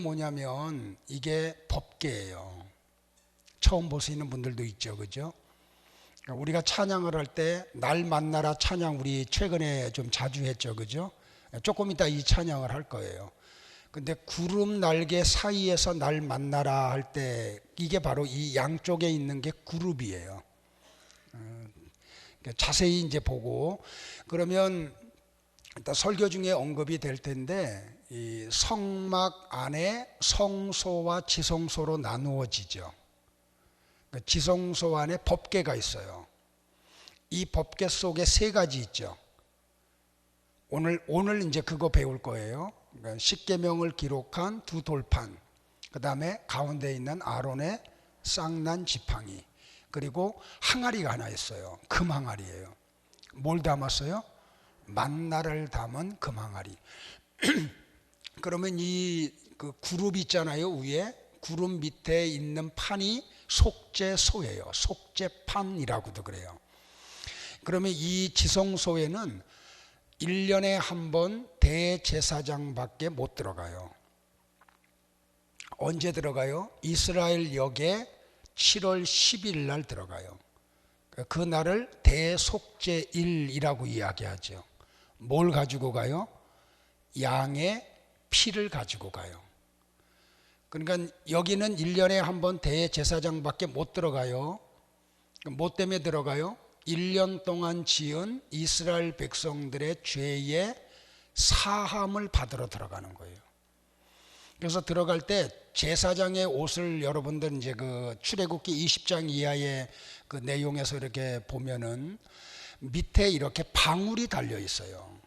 뭐냐면 이게 법궤예요. 처음 보시는 분들도 있죠, 그죠? 우리가 찬양을 할 때 날 만나라 찬양 우리 최근에 좀 자주 했죠, 그죠? 조금 이따 이 찬양을 할 거예요. 근데 구름 날개 사이에서 날 만나라 할 때 이게 바로 이 양쪽에 있는 게 그룹이에요. 자세히 이제 보고 그러면 일단 설교 중에 언급이 될 텐데 이 성막 안에 성소와 지성소로 나누어지죠. 지성소 안에 법궤가 있어요. 이 법궤 속에 세 가지 있죠. 오늘 이제 그거 배울 거예요. 그러니까 십계명을 기록한 두 돌판, 그 다음에 가운데 있는 아론의 쌍난 지팡이, 그리고 항아리가 하나 있어요. 금항아리예요. 뭘 담았어요? 만나를 담은 금항아리. 그러면 이 그 그룹 있잖아요. 위에 그룹 밑에 있는 판이 속죄소예요. 속죄판이라고도 그래요. 그러면 이 지성소에는 1년에 한 번 대제사장밖에 못 들어가요. 언제 들어가요? 이스라엘 역에 7월 10일 날 들어가요. 그 날을 대속죄일이라고 이야기하죠. 뭘 가지고 가요? 양의 피를 가지고 가요. 그러니까 여기는 1년에 한 번 대제사장밖에 못 들어가요. 뭐 때문에 들어가요? 1년 동안 지은 이스라엘 백성들의 죄의 사함을 받으러 들어가는 거예요. 그래서 들어갈 때 제사장의 옷을 여러분들 이제 그 출애굽기 20장 이하의 그 내용에서 이렇게 보면은 밑에 이렇게 방울이 달려 있어요.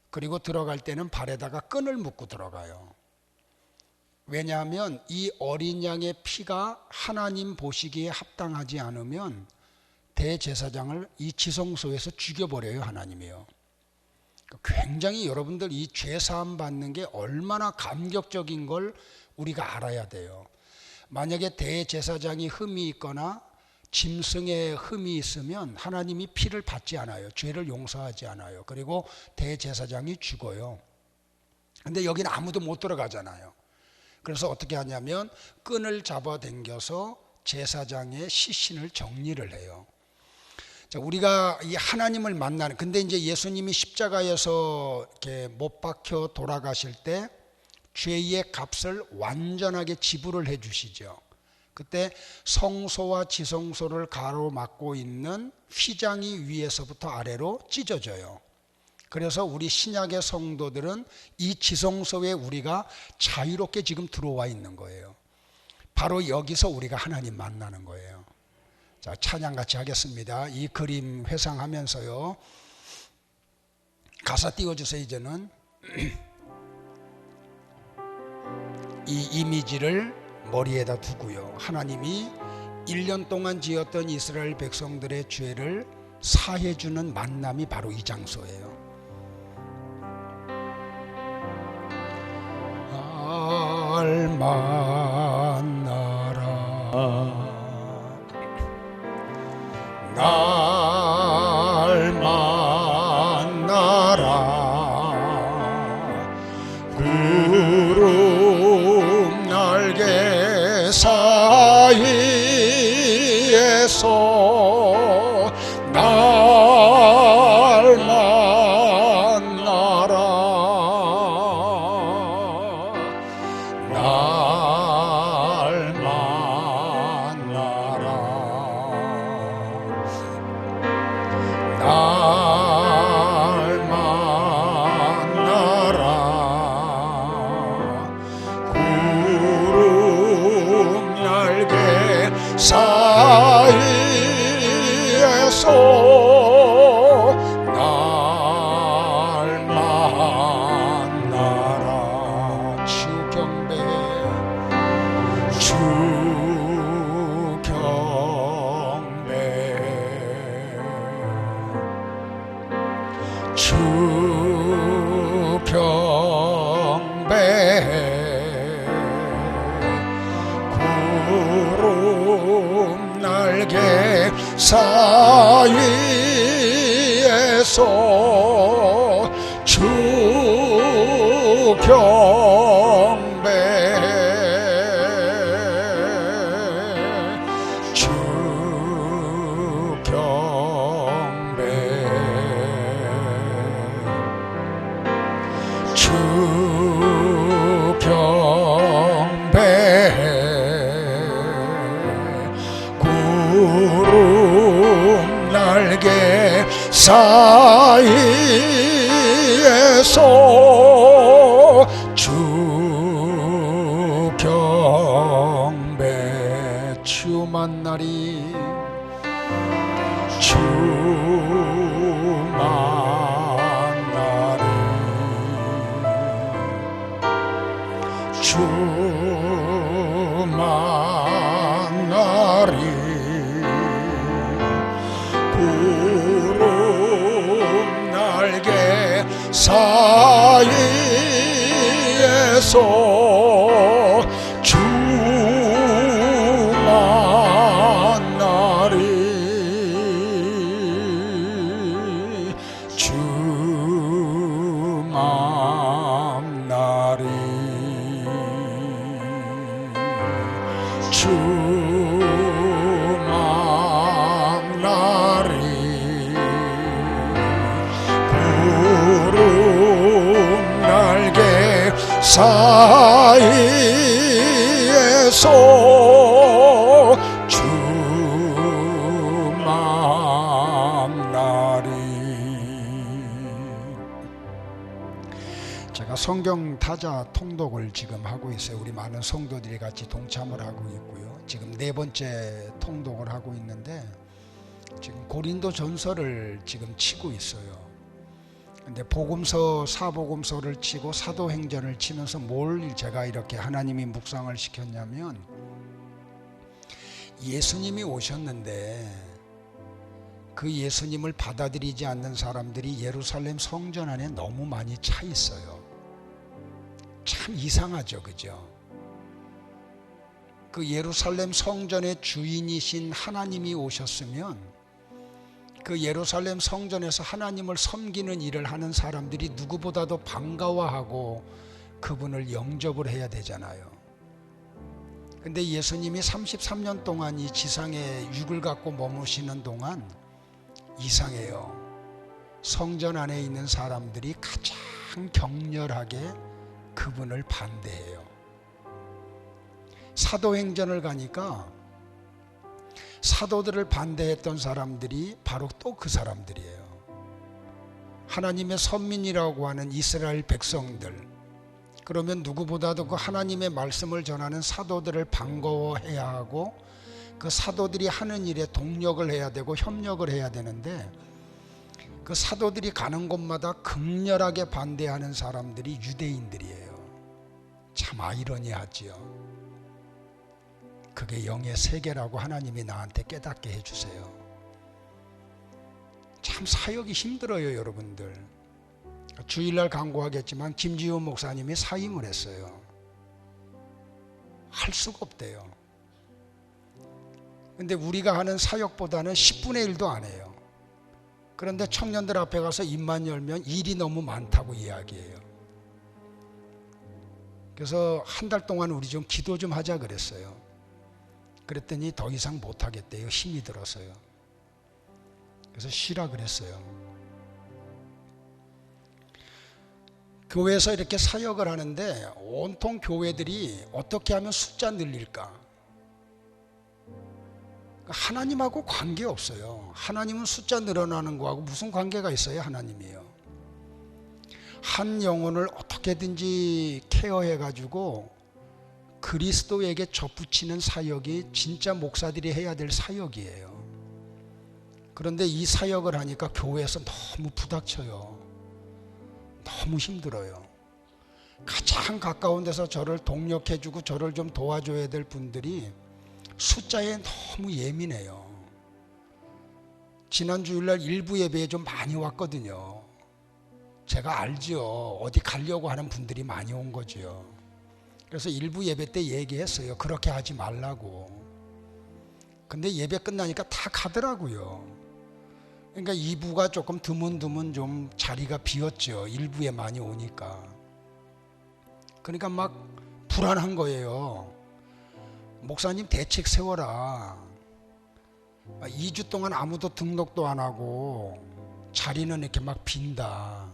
그리고 들어갈 때는 발에다가 끈을 묶고 들어가요. 왜냐하면 이 어린 양의 피가 하나님 보시기에 합당하지 않으면 대제사장을 이 지성소에서 죽여버려요, 하나님이요. 굉장히 여러분들 이 죄사함 받는 게 얼마나 감격적인 걸 우리가 알아야 돼요. 만약에 대제사장이 흠이 있거나 짐승의 흠이 있으면 하나님이 피를 받지 않아요. 죄를 용서하지 않아요. 그리고 대제사장이 죽어요. 근데 여기는 아무도 못 들어가잖아요. 그래서 어떻게 하냐면 끈을 잡아당겨서 제사장의 시신을 정리를 해요. 자, 우리가 이 하나님을 만나는, 근데 이제 예수님이 십자가에서 이렇게 못 박혀 돌아가실 때 죄의 값을 완전하게 지불을 해 주시죠. 그때 성소와 지성소를 가로막고 있는 휘장이 위에서부터 아래로 찢어져요. 그래서 우리 신약의 성도들은 이 지성소에 우리가 자유롭게 지금 들어와 있는 거예요. 바로 여기서 우리가 하나님 만나는 거예요. 자, 찬양 같이 하겠습니다. 이 그림 회상하면서요. 가사 띄워주세요. 이제는 이 이미지를 머리에다 두고요. 하나님이 1년 동안 지었던 이스라엘 백성들의 죄를 사해주는 만남이 바로 이 장소예요. 날 만나라 날 만나라 구름 날개 사이에서 날 만나라 날 만나라 날 만나라 구름 날개 사이에서 날 만나라 주 경배 주 경배 주 경배 구름 날개 사이에서 주 경배 주 만나리 주 만나리 주 만나리 구름 날개 사이에서 주 만나리 주 만나리 주 만나리 구름 날개 사이에서 주 만나리. 제가 성경 타자 통독을 지금 하고 있어요. 우리 많은 성도들이 같이 동참을 하고 있고요. 지금 4번째 통독을 하고 있는데 지금 고린도 전서를 지금 치고 있어요. 근데 복음서, 사복음서를 치고 사도행전을 치면서 뭘 제가 이렇게 하나님이 묵상을 시켰냐면, 예수님이 오셨는데 그 예수님을 받아들이지 않는 사람들이 예루살렘 성전 안에 너무 많이 차 있어요. 참 이상하죠, 그죠? 그 예루살렘 성전의 주인이신 하나님이 오셨으면 그 예루살렘 성전에서 하나님을 섬기는 일을 하는 사람들이 누구보다도 반가워하고 그분을 영접을 해야 되잖아요. 근데 예수님이 33년 동안 이 지상에 육을 갖고 머무시는 동안 이상해요. 성전 안에 있는 사람들이 가장 격렬하게 그분을 반대해요. 사도행전을 가니까 사도들을 반대했던 사람들이 바로 또 그 사람들이에요. 하나님의 선민이라고 하는 이스라엘 백성들. 그러면 누구보다도 그 하나님의 말씀을 전하는 사도들을 반가워해야 하고 그 사도들이 하는 일에 동력을 해야 되고 협력을 해야 되는데, 그 사도들이 가는 곳마다 극렬하게 반대하는 사람들이 유대인들이에요. 참 아이러니하지요. 그게 영의 세계라고 하나님이 나한테 깨닫게 해주세요. 참 사역이 힘들어요, 여러분들. 주일날 강구하겠지만 김지훈 목사님이 사임을 했어요. 할 수가 없대요. 근데 우리가 하는 사역보다는 10분의 1도 안 해요. 그런데 청년들 앞에 가서 입만 열면 일이 너무 많다고 이야기해요. 그래서 한 달 동안 우리 좀 기도 좀 하자 그랬어요. 그랬더니 더 이상 못하겠대요. 힘이 들어서요. 그래서 쉬라 그랬어요. 교회에서 이렇게 사역을 하는데 온통 교회들이 어떻게 하면 숫자 늘릴까? 하나님하고 관계없어요. 하나님은 숫자 늘어나는 거하고 무슨 관계가 있어요? 하나님이요. 한 영혼을 어떻게든지 케어해가지고 그리스도에게 접붙이는 사역이 진짜 목사들이 해야 될 사역이에요. 그런데 이 사역을 하니까 교회에서 너무 부닥쳐요. 너무 힘들어요. 가장 가까운 데서 저를 동력해주고 저를 좀 도와줘야 될 분들이 숫자에 너무 예민해요. 지난 주일날 일부 예배에 좀 많이 왔거든요. 제가 알죠. 어디 가려고 하는 분들이 많이 온 거죠. 그래서 일부 예배 때 얘기했어요. 그렇게 하지 말라고. 근데 예배 끝나니까 다 가더라고요. 그러니까 2부가 조금 드문드문 좀 자리가 비었죠. 1부에 많이 오니까. 그러니까 막 불안한 거예요. 목사님 대책 세워라. 2주 동안 아무도 등록도 안 하고 자리는 이렇게 막 빈다.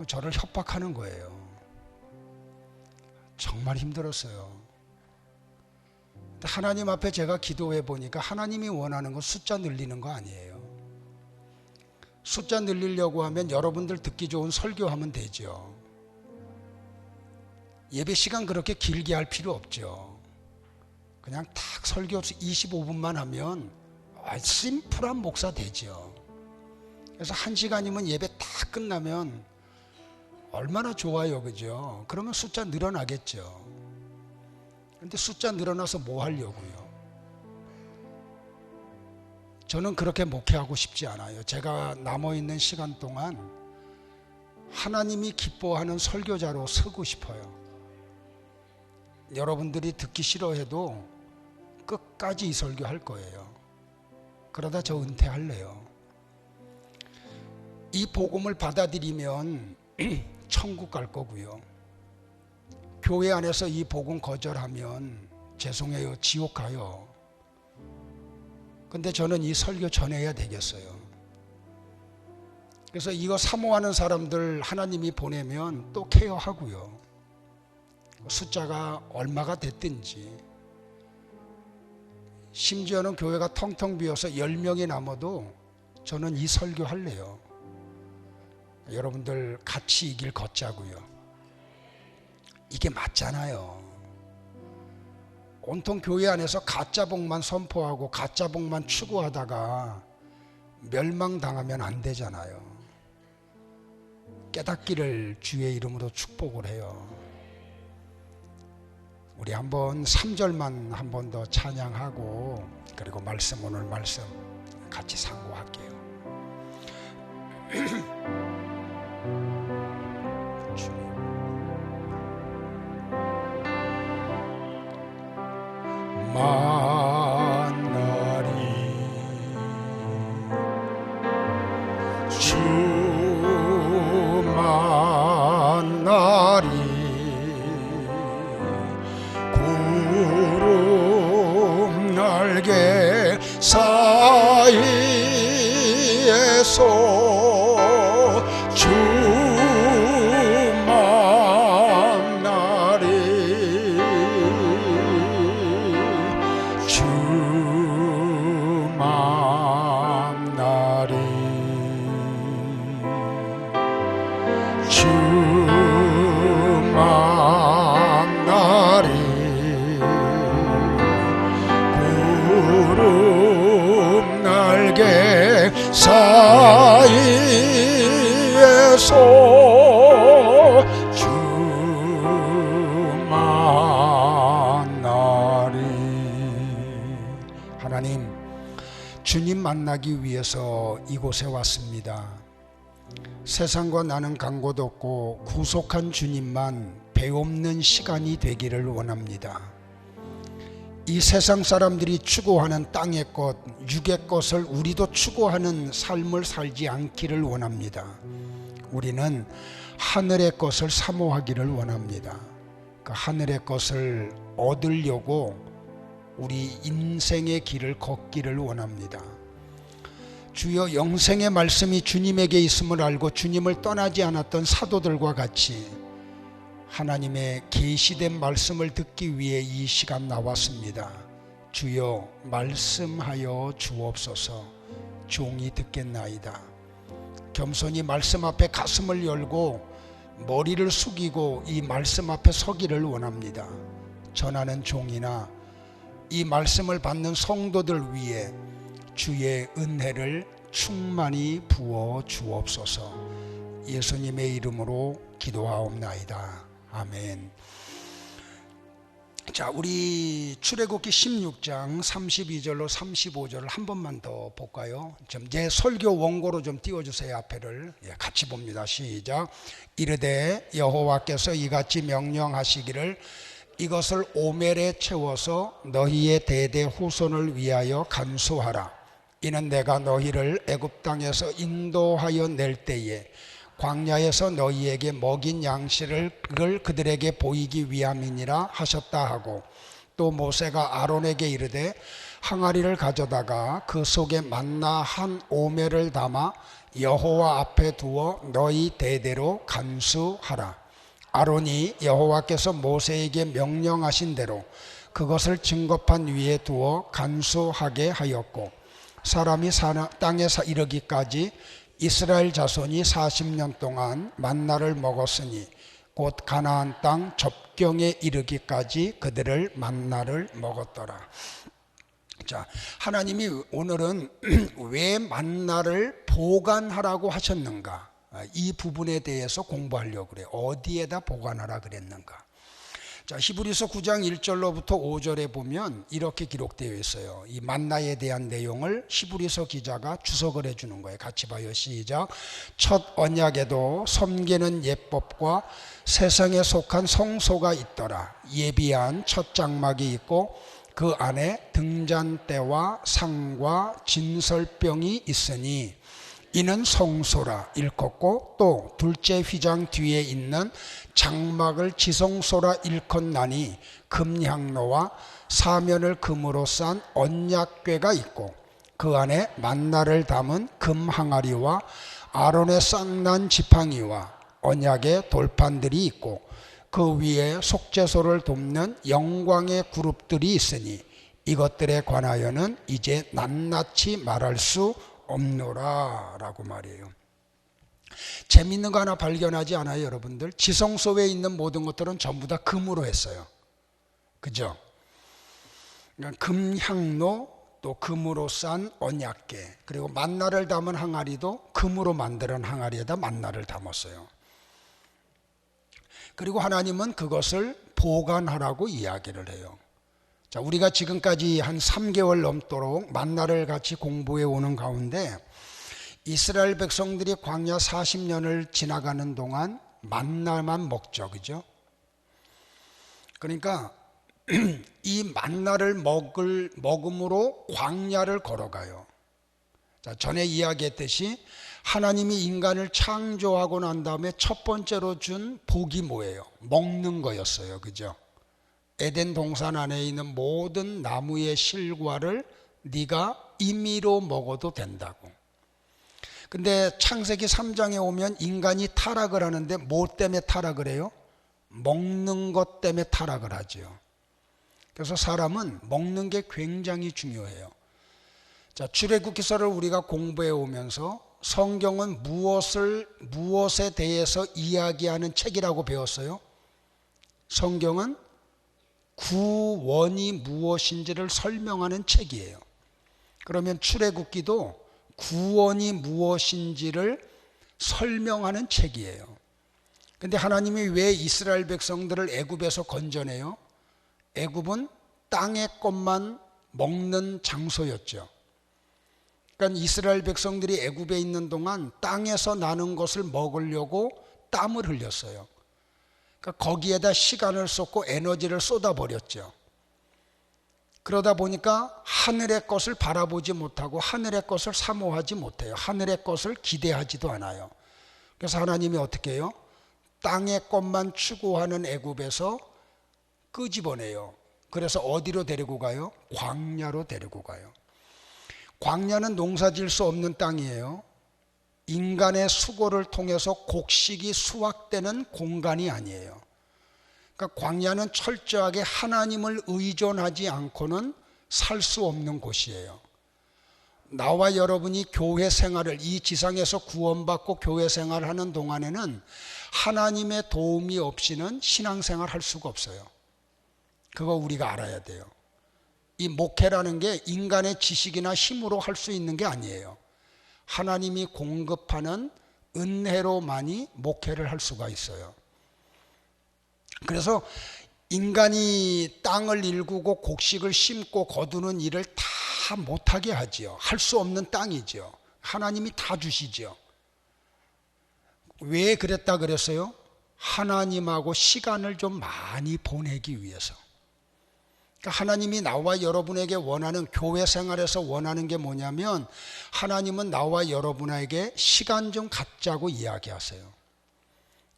저를 협박하는 거예요. 정말 힘들었어요. 하나님 앞에 제가 기도해 보니까 하나님이 원하는 건 숫자 늘리는 거 아니에요. 숫자 늘리려고 하면 여러분들 듣기 좋은 설교하면 되죠. 예배 시간 그렇게 길게 할 필요 없죠. 그냥 딱 설교 25분만 하면 심플한 목사 되죠. 그래서 1시간이면 예배 딱 끝나면 얼마나 좋아요, 그죠? 그러면 숫자 늘어나겠죠. 근데 숫자 늘어나서 뭐 하려고요? 저는 그렇게 목회하고 싶지 않아요. 제가 남아있는 시간 동안 하나님이 기뻐하는 설교자로 서고 싶어요. 여러분들이 듣기 싫어해도 끝까지 이 설교 할 거예요. 그러다 저 은퇴할래요. 이 복음을 받아들이면 천국 갈 거고요. 교회 안에서 이 복음 거절하면 죄송해요, 지옥 가요. 근데 저는 이 설교 전해야 되겠어요. 그래서 이거 사모하는 사람들 하나님이 보내면 또 케어하고요. 숫자가 얼마가 됐든지, 심지어는 교회가 텅텅 비어서 10명이 남아도 저는 이 설교 할래요. 여러분들 같이 이 길 걷자고요. 이게 맞잖아요. 온통 교회 안에서 가짜 복만 선포하고 가짜 복만 추구하다가 멸망당하면 안 되잖아요. 깨닫기를 주의 이름으로 축복을 해요. 우리 한번 3절만 한 번 더 찬양하고, 그리고 오늘 말씀 같이 상고할게요. 만나리 주 만나리 구름 날개 사이에서 주 사이에서 주 만나리. 하나님, 주님 만나기 위해서 이곳에 왔습니다. 세상과 나는 간 곳 없고 구속한 주님만 배없는 시간이 되기를 원합니다. 이 세상 사람들이 추구하는 땅의 것, 육의 것을 우리도 추구하는 삶을 살지 않기를 원합니다. 우리는 하늘의 것을 사모하기를 원합니다. 그 하늘의 것을 얻으려고 우리 인생의 길을 걷기를 원합니다. 주여, 영생의 말씀이 주님에게 있음을 알고 주님을 떠나지 않았던 사도들과 같이 하나님의 계시된 말씀을 듣기 위해 이 시간 나왔습니다. 주여, 말씀하여 주옵소서. 종이 듣겠나이다. 겸손히 말씀 앞에 가슴을 열고 머리를 숙이고 이 말씀 앞에 서기를 원합니다. 전하는 종이나 이 말씀을 받는 성도들 위해 주의 은혜를 충만히 부어 주옵소서. 예수님의 이름으로 기도하옵나이다. 아멘. 자, 우리 출애굽기 16장 32절로 35절을 한 번만 더 볼까요? 좀 제 설교 원고로 좀 띄워주세요. 앞에를 같이 봅니다. 시작. 이르되 여호와께서 이같이 명령하시기를 이것을 오멜에 채워서 너희의 대대 후손을 위하여 간수하라. 이는 내가 너희를 애굽 땅에서 인도하여 낼 때에 광야에서 너희에게 먹인 양식을 그들에게 보이기 위함이니라 하셨다 하고, 또 모세가 아론에게 이르되 항아리를 가져다가 그 속에 만나 한 오멜을 담아 여호와 앞에 두어 너희 대대로 간수하라. 아론이 여호와께서 모세에게 명령하신 대로 그것을 증거판 위에 두어 간수하게 하였고, 사람이 땅에 이르기까지 이스라엘 자손이 40년 동안 만나를 먹었으니 곧 가나안 땅 접경에 이르기까지 그들을 만나를 먹었더라. 자, 하나님이 오늘은 왜 만나를 보관하라고 하셨는가? 이 부분에 대해서 공부하려고 그래요. 어디에다 보관하라 그랬는가? 자, 히브리서 9장 1절로부터 5절에 보면 이렇게 기록되어 있어요. 이 만나에 대한 내용을 히브리서 기자가 주석을 해주는 거예요. 같이 봐요. 시작. 첫 언약에도 섬기는 예법과 세상에 속한 성소가 있더라. 예비한 첫 장막이 있고 그 안에 등잔대와 상과 진설병이 있으니 이는 성소라 일컫고 또 둘째 휘장 뒤에 있는 장막을 지성소라 일컫나니 금향로와 사면을 금으로 싼 언약궤가 있고 그 안에 만나를 담은 금항아리와 아론의 쌍난 지팡이와 언약의 돌판들이 있고 그 위에 속죄소를 돕는 영광의 그룹들이 있으니 이것들에 관하여는 이제 낱낱이 말할 수 없노라 라고 말이에요. 재밌는 거 하나 발견하지 않아요, 여러분들? 지성소에 있는 모든 것들은 전부 다 금으로 했어요. 그죠? 그러니까 금향로, 또 금으로 싼 언약궤, 그리고 만나를 담은 항아리도 금으로 만든 항아리에다 만나를 담았어요. 그리고 하나님은 그것을 보관하라고 이야기를 해요. 자, 우리가 지금까지 한 3개월 넘도록 만나를 같이 공부해 오는 가운데 이스라엘 백성들이 광야 40년을 지나가는 동안 만나만 먹죠. 그죠? 그러니까 이 만나를 먹음으로 광야를 걸어가요. 자, 전에 이야기했듯이 하나님이 인간을 창조하고 난 다음에 첫 번째로 준 복이 뭐예요? 먹는 거였어요. 그죠? 에덴 동산 안에 있는 모든 나무의 실과를 네가 임의로 먹어도 된다고. 근데 창세기 3장에 오면 인간이 타락을 하는데 뭐 때문에 타락을 해요? 먹는 것 때문에 타락을 하죠. 그래서 사람은 먹는 게 굉장히 중요해요. 자, 출애굽기서를 우리가 공부해 오면서 성경은 무엇에 대해서 이야기하는 책이라고 배웠어요? 성경은 구원이 무엇인지를 설명하는 책이에요. 그러면 출애굽기도 구원이 무엇인지를 설명하는 책이에요. 근데 하나님이 왜 이스라엘 백성들을 애굽에서 건져내요? 애굽은 땅의 것만 먹는 장소였죠. 그러니까 이스라엘 백성들이 애굽에 있는 동안 땅에서 나는 것을 먹으려고 땀을 흘렸어요. 그러니까 거기에다 시간을 쏟고 에너지를 쏟아버렸죠. 그러다 보니까 하늘의 것을 바라보지 못하고 하늘의 것을 사모하지 못해요. 하늘의 것을 기대하지도 않아요. 그래서 하나님이 어떻게 해요? 땅의 것만 추구하는 애굽에서 끄집어내요. 그래서 어디로 데리고 가요? 광야로 데리고 가요. 광야는 농사질 수 없는 땅이에요. 인간의 수고를 통해서 곡식이 수확되는 공간이 아니에요. 그러니까 광야는 철저하게 하나님을 의존하지 않고는 살 수 없는 곳이에요. 나와 여러분이 교회 생활을 이 지상에서 구원받고 교회 생활을 하는 동안에는 하나님의 도움이 없이는 신앙생활 할 수가 없어요. 그거 우리가 알아야 돼요. 이 목회라는 게 인간의 지식이나 힘으로 할 수 있는 게 아니에요. 하나님이 공급하는 은혜로만이 목회를 할 수가 있어요. 그래서 인간이 땅을 일구고 곡식을 심고 거두는 일을 다 못하게 하지요. 할 수 없는 땅이죠. 하나님이 다 주시죠. 왜 그랬다 그랬어요? 하나님하고 시간을 좀 많이 보내기 위해서. 그러니까 하나님이 나와 여러분에게 원하는, 교회 생활에서 원하는 게 뭐냐면, 하나님은 나와 여러분에게 시간 좀 갖자고 이야기하세요.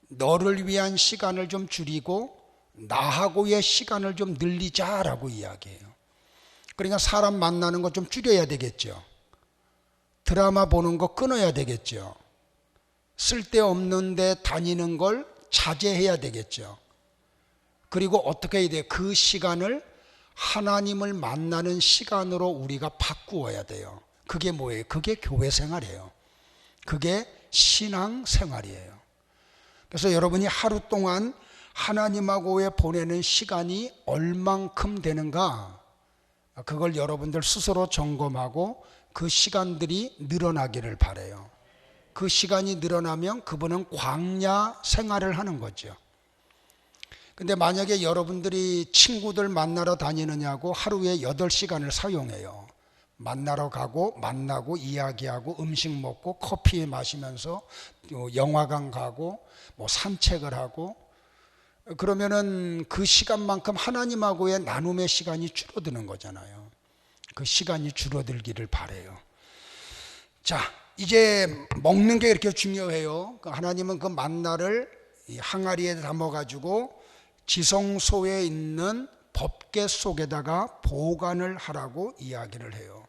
너를 위한 시간을 좀 줄이고 나하고의 시간을 좀 늘리자라고 이야기해요. 그러니까 사람 만나는 거 좀 줄여야 되겠죠. 드라마 보는 거 끊어야 되겠죠. 쓸데없는 데 다니는 걸 자제해야 되겠죠. 그리고 어떻게 해야 돼요? 그 시간을 하나님을 만나는 시간으로 우리가 바꾸어야 돼요. 그게 뭐예요? 그게 교회 생활이에요. 그게 신앙 생활이에요. 그래서 여러분이 하루 동안 하나님하고의 보내는 시간이 얼만큼 되는가, 그걸 여러분들 스스로 점검하고 그 시간들이 늘어나기를 바라요. 그 시간이 늘어나면 그분은 광야 생활을 하는 거죠. 근데 만약에 여러분들이 친구들 만나러 다니느냐고 하루에 8시간을 사용해요. 만나러 가고 만나고 이야기하고 음식 먹고 커피 마시면서 영화관 가고 뭐 산책을 하고, 그러면은 그 시간만큼 하나님하고의 나눔의 시간이 줄어드는 거잖아요. 그 시간이 줄어들기를 바라요. 자, 이제 먹는 게 이렇게 중요해요. 하나님은 그 만나를 이 항아리에 담아가지고 지성소에 있는 법궤 속에다가 보관을 하라고 이야기를 해요.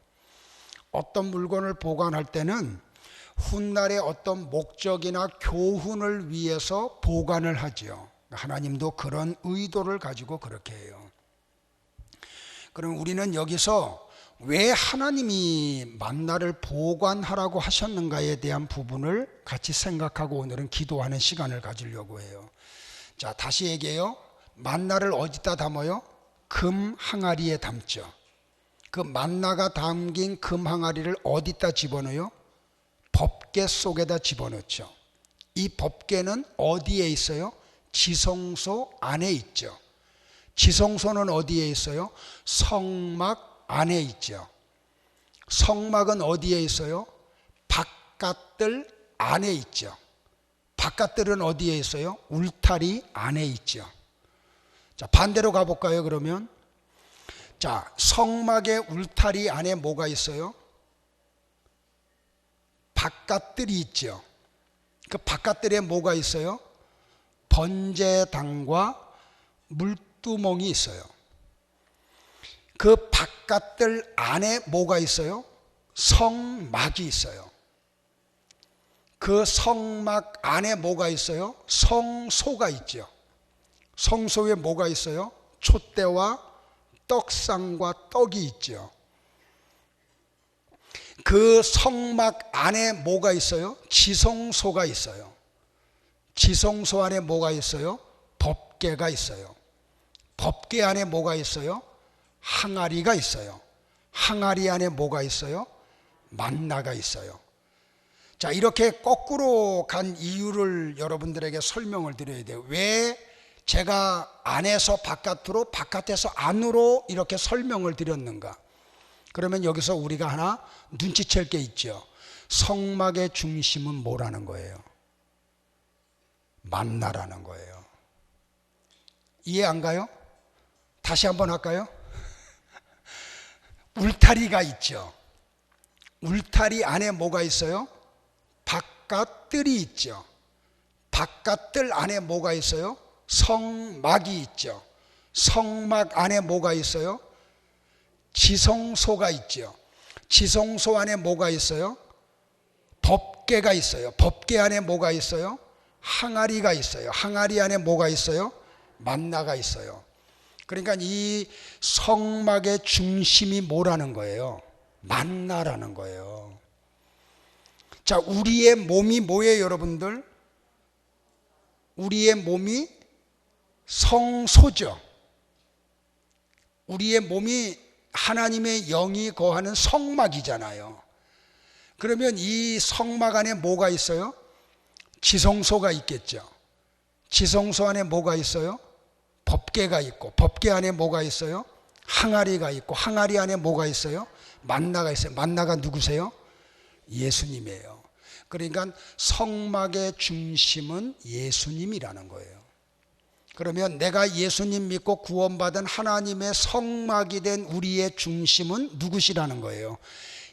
어떤 물건을 보관할 때는 훗날의 어떤 목적이나 교훈을 위해서 보관을 하죠. 하나님도 그런 의도를 가지고 그렇게 해요. 그럼 우리는 여기서 왜 하나님이 만나를 보관하라고 하셨는가에 대한 부분을 같이 생각하고 오늘은 기도하는 시간을 가지려고 해요. 자, 다시 얘기해요. 만나를 어디다 담아요? 금 항아리에 담죠. 그 만나가 담긴 금 항아리를 어디다 집어넣어요? 법궤 속에다 집어넣죠. 이 법궤는 어디에 있어요? 지성소 안에 있죠. 지성소는 어디에 있어요? 성막 안에 있죠. 성막은 어디에 있어요? 바깥들 안에 있죠. 바깥들은 어디에 있어요? 울타리 안에 있죠. 자, 반대로 가볼까요, 그러면? 자, 성막의 울타리 안에 뭐가 있어요? 바깥들이 있죠. 그 바깥들에 뭐가 있어요? 번제당과 물두멍이 있어요. 그 바깥들 안에 뭐가 있어요? 성막이 있어요. 그 성막 안에 뭐가 있어요? 성소가 있죠. 성소에 뭐가 있어요? 촛대와 떡상과 떡이 있죠. 그 성막 안에 뭐가 있어요? 지성소가 있어요. 지성소 안에 뭐가 있어요? 법궤가 있어요. 법궤 안에 뭐가 있어요? 항아리가 있어요. 항아리 안에 뭐가 있어요? 만나가 있어요. 자, 이렇게 거꾸로 간 이유를 여러분들에게 설명을 드려야 돼요. 왜 제가 안에서 바깥으로, 바깥에서 안으로 이렇게 설명을 드렸는가? 그러면 여기서 우리가 하나 눈치챌 게 있죠. 성막의 중심은 뭐라는 거예요? 만나라는 거예요. 이해 안 가요? 다시 한번 할까요? 울타리가 있죠. 울타리 안에 뭐가 있어요? 바깥들이 있죠. 바깥들 안에 뭐가 있어요? 성막이 있죠. 성막 안에 뭐가 있어요? 지성소가 있죠. 지성소 안에 뭐가 있어요? 법궤가 있어요. 법궤 안에 뭐가 있어요? 항아리가 있어요. 항아리 안에 뭐가 있어요? 만나가 있어요. 그러니까 이 성막의 중심이 뭐라는 거예요? 만나라는 거예요. 자, 우리의 몸이 뭐예요, 여러분들? 우리의 몸이 성소죠. 우리의 몸이 하나님의 영이 거하는 성막이잖아요. 그러면 이 성막 안에 뭐가 있어요? 지성소가 있겠죠. 지성소 안에 뭐가 있어요? 법궤가 있고, 법궤 안에 뭐가 있어요? 항아리가 있고, 항아리 안에 뭐가 있어요? 만나가 있어요. 만나가 누구세요? 예수님이에요. 그러니까 성막의 중심은 예수님이라는 거예요. 그러면 내가 예수님 믿고 구원받은 하나님의 성막이 된 우리의 중심은 누구시라는 거예요?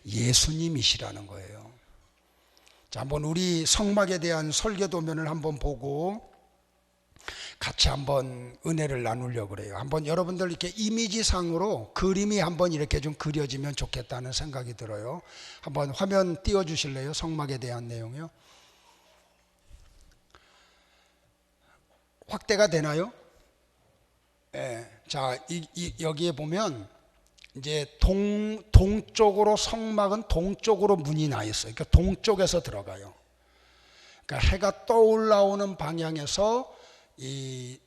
예수님이시라는 거예요. 자, 한번 우리 성막에 대한 설계도면을 한번 보고 같이 한번 은혜를 나누려고 그래요. 한번 여러분들 이렇게 이미지상으로 그림이 한번 이렇게 좀 그려지면 좋겠다는 생각이 들어요. 한번 화면 띄워주실래요? 성막에 대한 내용이요. 확대가 되나요? 네. 자, 여기에 보면 이제 동쪽으로 성막은 동쪽으로 문이 나 있어요. 그러니까 동쪽에서 들어가요. 그러니까 해가 떠올라오는 방향에서 이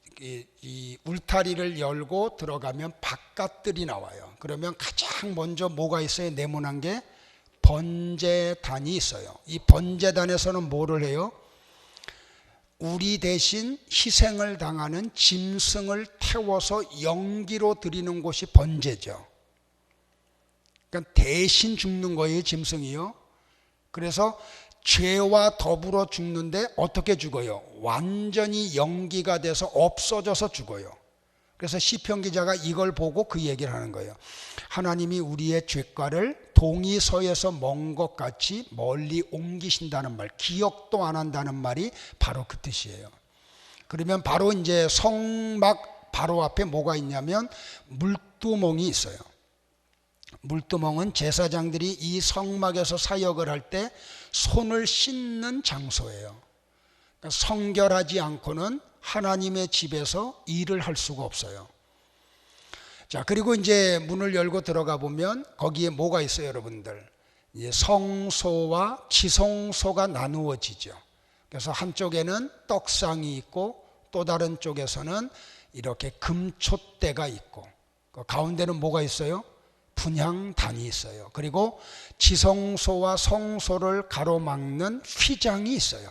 울타리를 열고 들어가면 바깥들이 나와요. 그러면 가장 먼저 뭐가 있어요? 네모난 게 번제단이 있어요. 이 번제단에서는 뭐를 해요? 우리 대신 희생을 당하는 짐승을 태워서 연기로 드리는 곳이 번제죠. 그러니까 대신 죽는 거예요, 짐승이요. 그래서 죄와 더불어 죽는데 어떻게 죽어요? 완전히 연기가 돼서 없어져서 죽어요. 그래서 시편 기자가 이걸 보고 그 얘기를 하는 거예요. 하나님이 우리의 죄가를 동이서에서 먼 것 같이 멀리 옮기신다는 말, 기억도 안 한다는 말이 바로 그 뜻이에요. 그러면 바로 이제 성막 바로 앞에 뭐가 있냐면 물두멍이 있어요. 물두멍은 제사장들이 이 성막에서 사역을 할 때 손을 씻는 장소예요. 그러니까 성결하지 않고는 하나님의 집에서 일을 할 수가 없어요. 자, 그리고 이제 문을 열고 들어가 보면 거기에 뭐가 있어요, 여러분들? 이제 성소와 지성소가 나누어지죠. 그래서 한쪽에는 떡상이 있고 또 다른 쪽에서는 이렇게 금촛대가 있고 그 가운데는 뭐가 있어요? 분향단이 있어요. 그리고 지성소와 성소를 가로막는 휘장이 있어요.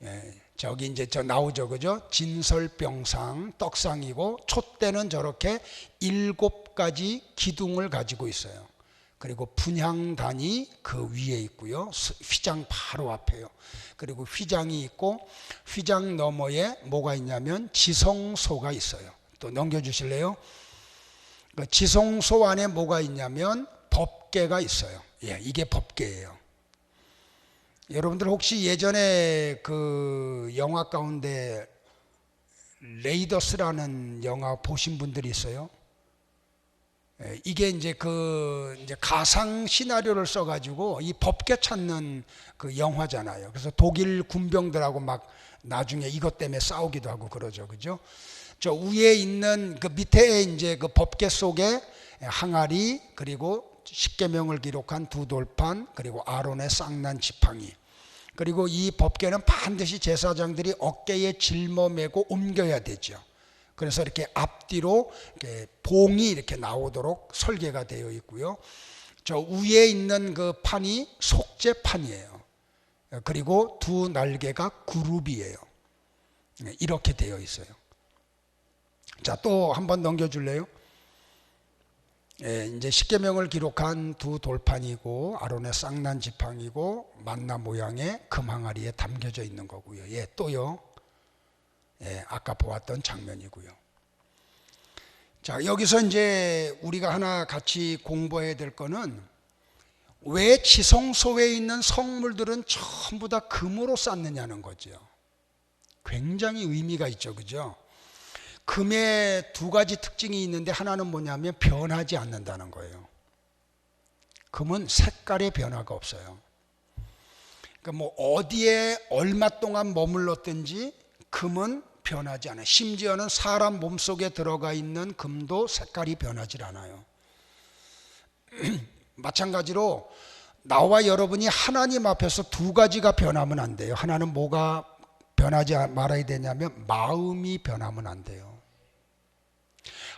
예, 저기 이제 저 나오죠, 그죠? 진설병상, 떡상이고 촛대는 저렇게 7가지 기둥을 가지고 있어요. 그리고 분향단이 그 위에 있고요. 휘장 바로 앞에요. 그리고 휘장이 있고 휘장 너머에 뭐가 있냐면 지성소가 있어요. 또 넘겨주실래요? 그 지성소 안에 뭐가 있냐면 법궤가 있어요. 예, 이게 법궤예요. 여러분들 혹시 예전에 그 영화 가운데 레이더스라는 영화 보신 분들이 있어요? 예, 이게 이제 이제 가상 시나리오를 써가지고 이 법궤 찾는 그 영화잖아요. 그래서 독일 군병들하고 막 나중에 이것 때문에 싸우기도 하고 그러죠, 그죠? 저 위에 있는 그 밑에 이제 그 법궤 속에 항아리 그리고 십계명을 기록한 2돌판 그리고 아론의 쌍난 지팡이 그리고 이 법궤는 반드시 제사장들이 어깨에 짊어매고 옮겨야 되죠. 그래서 이렇게 앞뒤로 이렇게 봉이 이렇게 나오도록 설계가 되어 있고요. 저 위에 있는 그 판이 속죄판이에요. 그리고 두 날개가 그룹이에요. 이렇게 되어 있어요. 자, 또 한번 넘겨줄래요? 예, 이제 십계명을 기록한 2돌판이고 아론의 쌍난 지팡이고 만나 모양의 금항아리에 담겨져 있는 거고요. 예, 또요. 예, 아까 보았던 장면이고요. 자, 여기서 이제 우리가 하나 같이 공부해야 될 거는 왜 지성소에 있는 성물들은 전부 다 금으로 쌓느냐는 거죠. 굉장히 의미가 있죠, 그죠? 금의 2가지 특징이 있는데 하나는 뭐냐면 변하지 않는다는 거예요. 금은 색깔의 변화가 없어요. 그러니까 뭐 어디에 얼마 동안 머물렀든지 금은 변하지 않아요. 심지어는 사람 몸속에 들어가 있는 금도 색깔이 변하지 않아요. 마찬가지로 나와 여러분이 하나님 앞에서 2가지가 변하면 안 돼요. 하나는 뭐가 변하지 말아야 되냐면 마음이 변하면 안 돼요.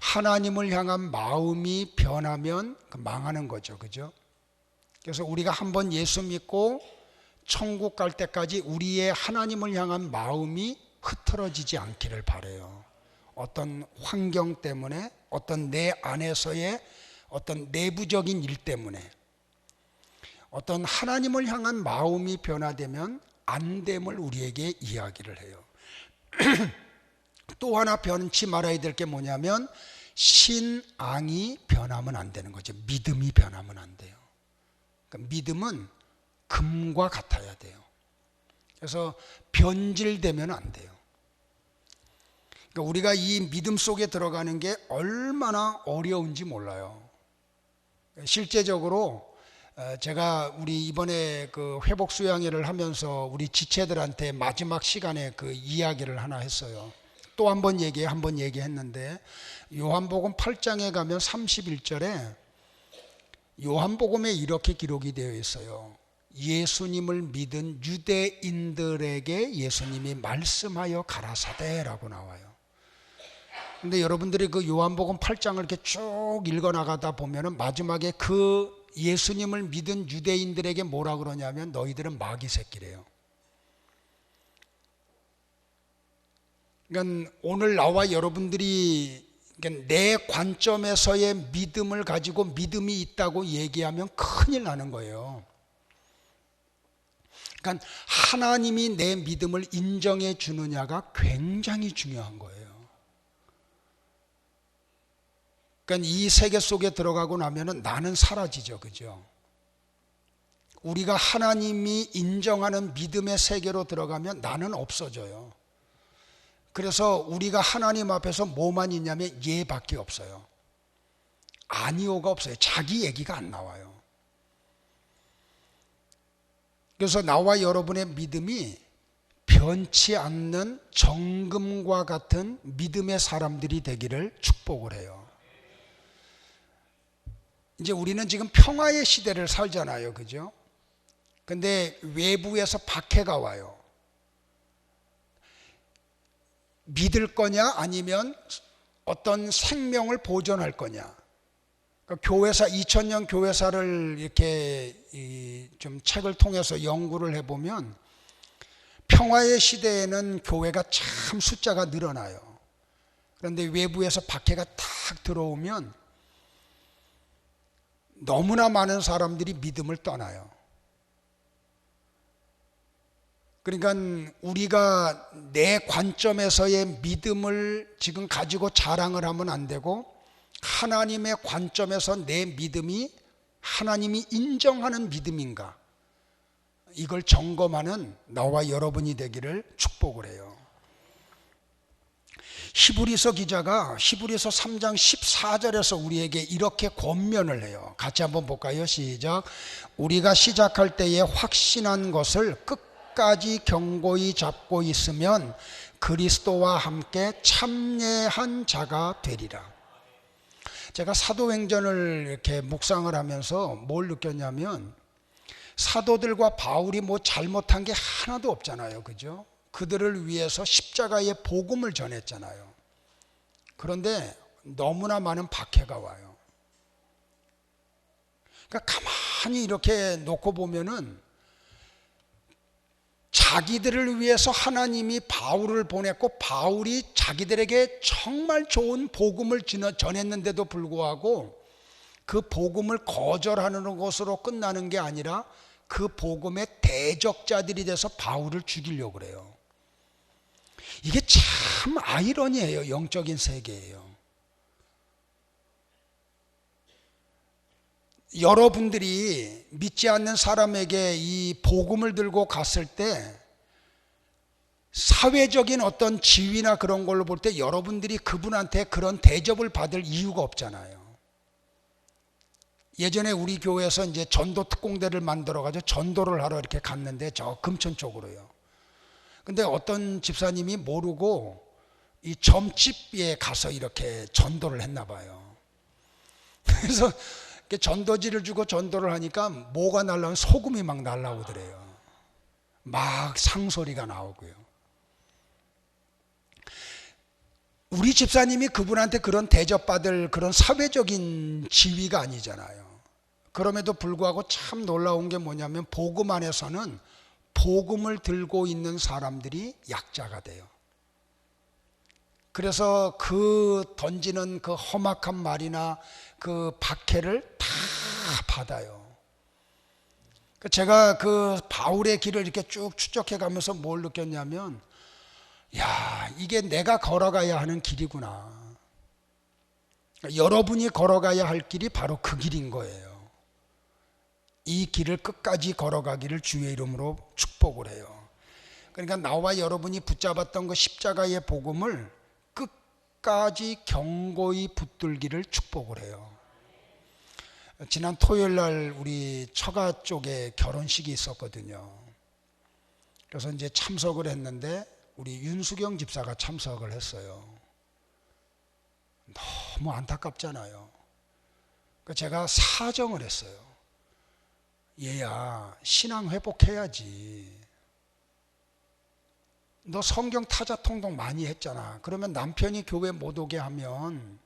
하나님을 향한 마음이 변하면 망하는 거죠, 그죠? 그래서 우리가 한번 예수 믿고 천국 갈 때까지 우리의 하나님을 향한 마음이 흐트러지지 않기를 바라요. 어떤 환경 때문에, 어떤 내 안에서의 어떤 내부적인 일 때문에, 어떤 하나님을 향한 마음이 변화되면 안됨을 우리에게 이야기를 해요. 또 하나 변치 말아야 될 게 뭐냐면 신앙이 변하면 안 되는 거죠. 믿음이 변하면 안 돼요. 그러니까 믿음은 금과 같아야 돼요. 그래서 변질되면 안 돼요. 그러니까 우리가 이 믿음 속에 들어가는 게 얼마나 어려운지 몰라요. 실제적으로 제가 우리 이번에 그 회복 수양회를 하면서 우리 지체들한테 마지막 시간에 그 이야기를 하나 했어요. 또 한 번 얘기했는데 요한복음 8장에 가면 31절에 요한복음에 이렇게 기록이 되어 있어요. 예수님을 믿은 유대인들에게 예수님이 말씀하여 가라사대라고 나와요. 근데 여러분들이 그 요한복음 8장을 이렇게 쭉 읽어 나가다 보면은 마지막에 그 예수님을 믿은 유대인들에게 뭐라 그러냐면 너희들은 마귀 새끼래요. 그러니까 오늘 나와 여러분들이 그러니까 내 관점에서의 믿음을 가지고 믿음이 있다고 얘기하면 큰일 나는 거예요. 그러니까 하나님이 내 믿음을 인정해 주느냐가 굉장히 중요한 거예요. 그러니까 이 세계 속에 들어가고 나면은 나는 사라지죠, 그죠? 우리가 하나님이 인정하는 믿음의 세계로 들어가면 나는 없어져요. 그래서 우리가 하나님 앞에서 뭐만 있냐면 예밖에 없어요. 아니오가 없어요. 자기 얘기가 안 나와요. 그래서 나와 여러분의 믿음이 변치 않는 정금과 같은 믿음의 사람들이 되기를 축복을 해요. 이제 우리는 지금 평화의 시대를 살잖아요, 그죠? 근데 외부에서 박해가 와요. 믿을 거냐 아니면 어떤 생명을 보존할 거냐. 그러니까 교회사 2000년 교회사를 이렇게 좀 책을 통해서 연구를 해보면 평화의 시대에는 교회가 참 숫자가 늘어나요. 그런데 외부에서 박해가 탁 들어오면 너무나 많은 사람들이 믿음을 떠나요. 그러니까 우리가 내 관점에서의 믿음을 지금 가지고 자랑을 하면 안 되고 하나님의 관점에서 내 믿음이 하나님이 인정하는 믿음인가 이걸 점검하는 나와 여러분이 되기를 축복을 해요. 히브리서 기자가 히브리서 3장 14절에서 우리에게 이렇게 권면을 해요. 같이 한번 볼까요? 시작. 우리가 시작할 때에 확신한 것을 끝까지 견고히 잡고 있으면 그리스도와 함께 참여한 자가 되리라. 제가 사도행전을 이렇게 묵상을 하면서 뭘 느꼈냐면 사도들과 바울이 뭐 잘못한 게 하나도 없잖아요, 그죠? 그들을 위해서 십자가의 복음을 전했잖아요. 그런데 너무나 많은 박해가 와요. 그러니까 가만히 이렇게 놓고 보면은 자기들을 위해서 하나님이 바울을 보냈고 바울이 자기들에게 정말 좋은 복음을 전했는데도 불구하고 그 복음을 거절하는 것으로 끝나는 게 아니라 그 복음의 대적자들이 돼서 바울을 죽이려고 그래요. 이게 참 아이러니해요. 영적인 세계예요. 여러분들이 믿지 않는 사람에게 이 복음을 들고 갔을 때 사회적인 어떤 지위나 그런 걸로 볼 때 여러분들이 그분한테 그런 대접을 받을 이유가 없잖아요. 예전에 우리 교회에서 이제 전도 특공대를 만들어가지고 전도를 하러 이렇게 갔는데 저 금천 쪽으로요. 근데 어떤 집사님이 모르고 이 점집에 가서 이렇게 전도를 했나 봐요. 그래서 전도지를 주고 전도를 하니까 뭐가 날라오면 소금이 막 날라오더래요. 막 상소리가 나오고요. 우리 집사님이 그분한테 그런 대접받을 그런 사회적인 지위가 아니잖아요. 그럼에도 불구하고 참 놀라운 게 뭐냐면 복음 안에서는 복음을 들고 있는 사람들이 약자가 돼요. 그래서 그 던지는 그 험악한 말이나 그 박해를 다 받아요. 제가 그 바울의 길을 이렇게 쭉 추적해 가면서 뭘 느꼈냐면 야, 이게 내가 걸어가야 하는 길이구나. 여러분이 걸어가야 할 길이 바로 그 길인 거예요. 이 길을 끝까지 걸어가기를 주의 이름으로 축복을 해요. 그러니까 나와 여러분이 붙잡았던 그 십자가의 복음을 끝까지 견고히 붙들기를 축복을 해요. 지난 토요일 날 우리 처가 쪽에 결혼식이 있었거든요. 그래서 이제 참석을 했는데 우리 윤수경 집사가 참석을 했어요. 너무 안타깝잖아요. 제가 사정을 했어요. 얘야, 신앙 회복해야지. 너 성경 타자 통독 많이 했잖아. 그러면 남편이 교회 못 오게 하면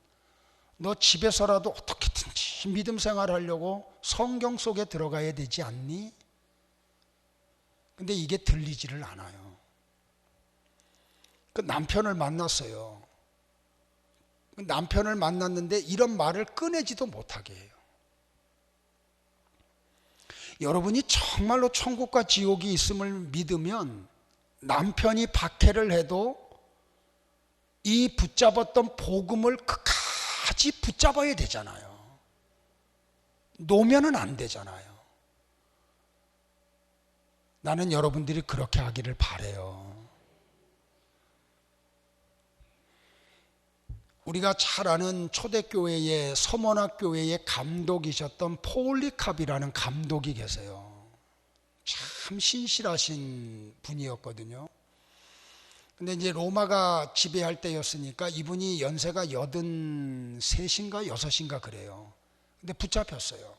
너 집에서라도 어떻게든지 믿음 생활하려고 성경 속에 들어가야 되지 않니? 근데 이게 들리지를 않아요. 그 남편을 만났어요. 남편을 만났는데 이런 말을 꺼내지도 못하게 해요. 여러분이 정말로 천국과 지옥이 있음을 믿으면 남편이 박해를 해도 이 붙잡았던 복음을 끝까지 붙잡아야 되잖아요. 놓으면은 안 되잖아요. 나는 여러분들이 그렇게 하기를 바라요. 우리가 잘 아는 초대교회의 서문학교회의 감독이셨던 폴리캅이라는 감독이 계세요. 참 신실하신 분이었거든요. 근데 이제 로마가 지배할 때였으니까 이분이 연세가 83인가 6인가 그래요. 근데 붙잡혔어요.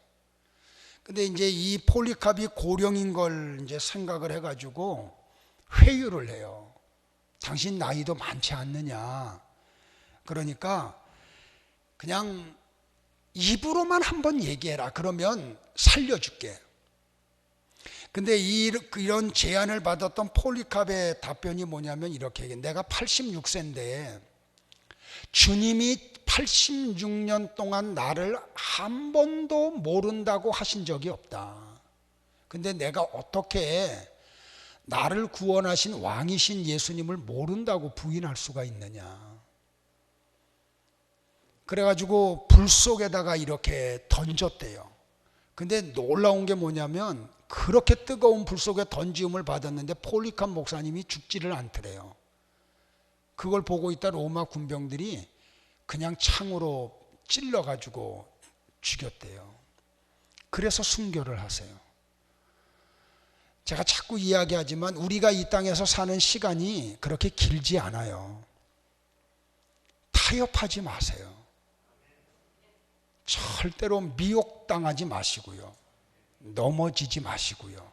근데 이제 이 폴리캅이 고령인 걸 이제 생각을 해가지고 회유를 해요. 당신 나이도 많지 않느냐. 그러니까 그냥 입으로만 한번 얘기해라. 그러면 살려줄게. 근데 이런 제안을 받았던 폴리캅의 답변이 뭐냐면 이렇게 얘기해. 내가 86세인데 주님이 86년 동안 나를 한 번도 모른다고 하신 적이 없다. 근데 내가 어떻게 나를 구원하신 왕이신 예수님을 모른다고 부인할 수가 있느냐. 그래가지고 불 속에다가 이렇게 던졌대요. 근데 놀라운 게 뭐냐면 그렇게 뜨거운 불 속에 던지음을 받았는데 폴리캅 목사님이 죽지를 않더래요. 그걸 보고 있다 로마 군병들이 그냥 창으로 찔러가지고 죽였대요. 그래서 순교를 하세요. 제가 자꾸 이야기하지만 우리가 이 땅에서 사는 시간이 그렇게 길지 않아요. 타협하지 마세요. 절대로 미혹당하지 마시고요. 넘어지지 마시고요.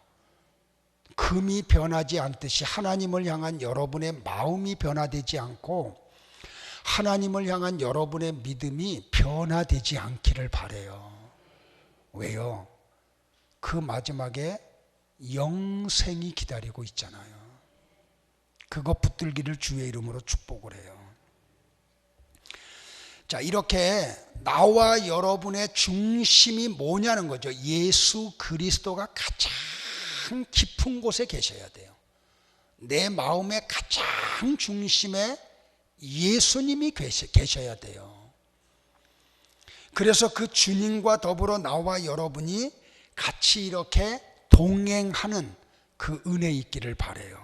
금이 변하지 않듯이 하나님을 향한 여러분의 마음이 변화되지 않고 하나님을 향한 여러분의 믿음이 변화되지 않기를 바라요. 왜요? 그 마지막에 영생이 기다리고 있잖아요. 그거 붙들기를 주의 이름으로 축복을 해요. 자, 이렇게 나와 여러분의 중심이 뭐냐는 거죠. 예수 그리스도가 가장 깊은 곳에 계셔야 돼요. 내 마음의 가장 중심에 예수님이 계셔야 돼요. 그래서 그 주님과 더불어 나와 여러분이 같이 이렇게 동행하는 그 은혜 있기를 바라요.